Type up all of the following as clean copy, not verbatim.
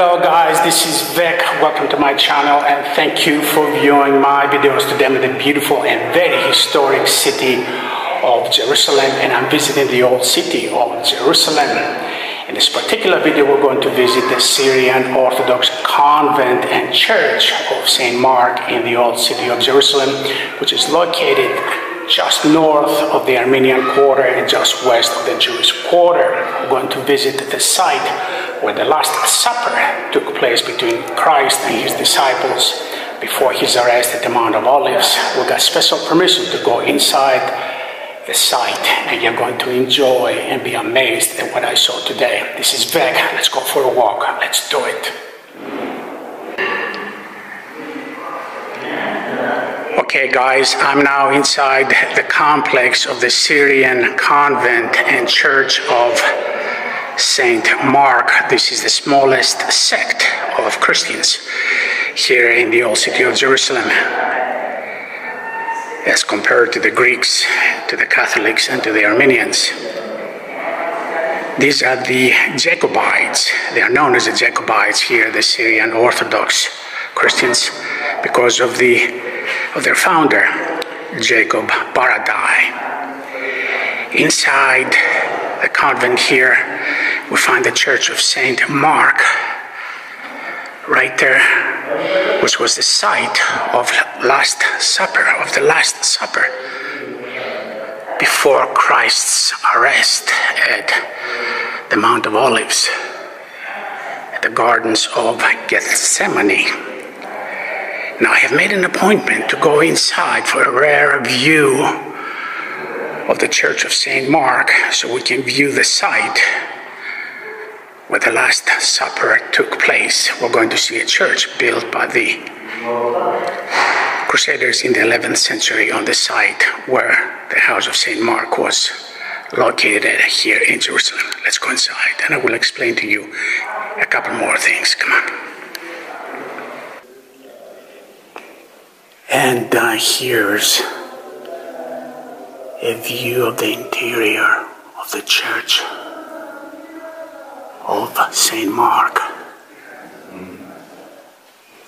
Hello guys, this is Vic. Welcome to my channel and thank you for viewing my videos today. I'm in the beautiful and very historic city of Jerusalem, and I'm visiting the old city of Jerusalem. In this particular video, we're going to visit the Syrian Orthodox convent and church of St. Mark in the old city of Jerusalem, which is located just north of the Armenian quarter and just west of the Jewish quarter. We're going to visit the site where the Last Supper took place between Christ and his disciples before his arrest at the Mount of Olives. We got special permission to go inside the site, and you're going to enjoy and be amazed at what I saw today. This is Vic. Let's go for a walk. Let's do it. Okay guys, I'm now inside the complex of the Syrian convent and church of St. Mark. This is the smallest sect of Christians here in the old city of Jerusalem, as compared to the Greeks, to the Catholics, and to the Armenians. These are the Jacobites. They are known as the Jacobites here, the Syrian Orthodox Christians, because of their founder, Jacob Baradai. Inside the convent here, we find the church of St. Mark, right there, which was the site of the Last Supper, before Christ's arrest at the Mount of Olives, at the gardens of Gethsemane. Now, I have made an appointment to go inside for a rare view of the Church of St. Mark, so we can view the site where the Last Supper took place. We're going to see a church built by the Crusaders in the 11th century on the site where the house of St. Mark was located at here in Jerusalem. Let's go inside and I will explain to you a couple more things. Come on. And here's a view of the interior of the church of St. Mark,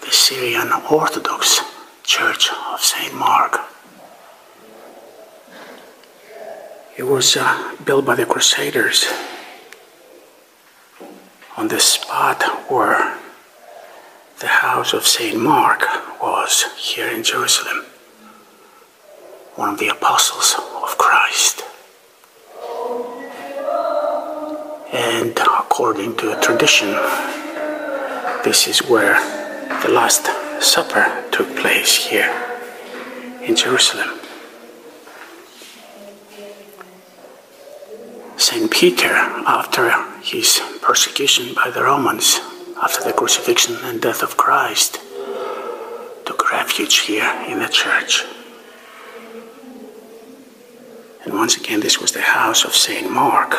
the Syrian Orthodox Church of St. Mark. It was built by the Crusaders on the spot where the house of St. Mark was here in Jerusalem, one of the apostles of Christ. And according to tradition, this is where the Last Supper took place here in Jerusalem. St. Peter, after his persecution by the Romans, after the crucifixion and death of Christ, took refuge here in the church. And once again, this was the house of St. Mark,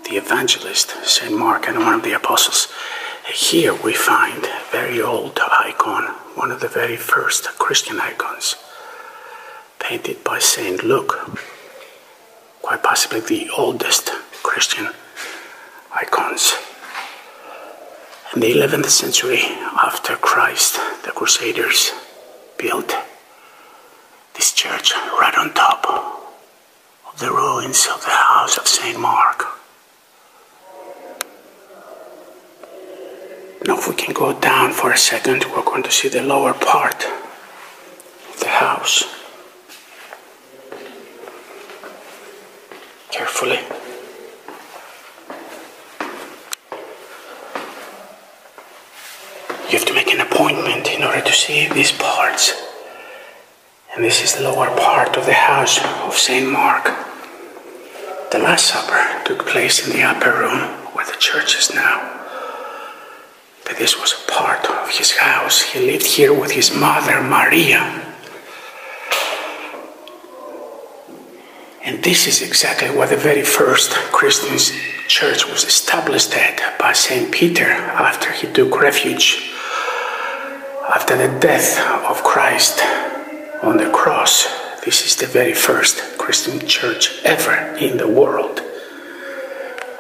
the evangelist, St. Mark, and one of the apostles. Here we find a very old icon, one of the very first Christian icons, painted by St. Luke, quite possibly the oldest Christian icons. In the 11th century, after Christ, the Crusaders built this church right on top of the ruins of the house of St. Mark. Now if we can go down for a second, we're going to see the lower part of the house. Carefully. You have to make an appointment in order to see these parts. And this is the lower part of the house of St. Mark. The Last Supper took place in the upper room where the church is now. But this was a part of his house. He lived here with his mother, Maria. And this is exactly where the very first Christian church was established at by St. Peter after he took refuge after the death of Christ on the cross. This is the very first Christian church ever in the world.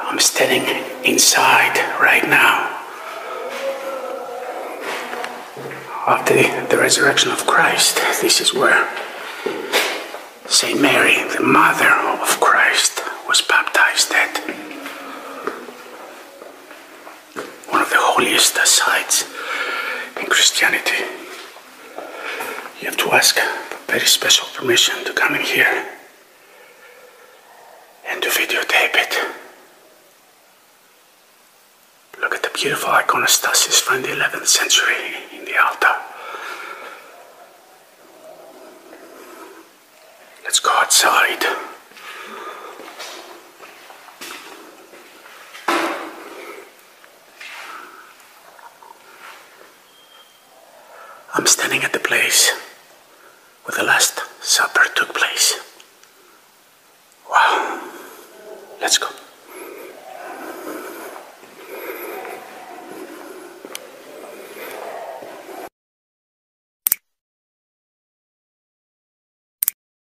I'm standing inside right now. After the resurrection of Christ, this is where Saint Mary, the mother of Christ, was baptized at. One of the holiest sites in Christianity. You have to ask very special permission to come in here and to videotape it. Look at the beautiful iconostasis from the 11th century in the altar. Let's go outside. I'm standing at the place where the Last Supper took place.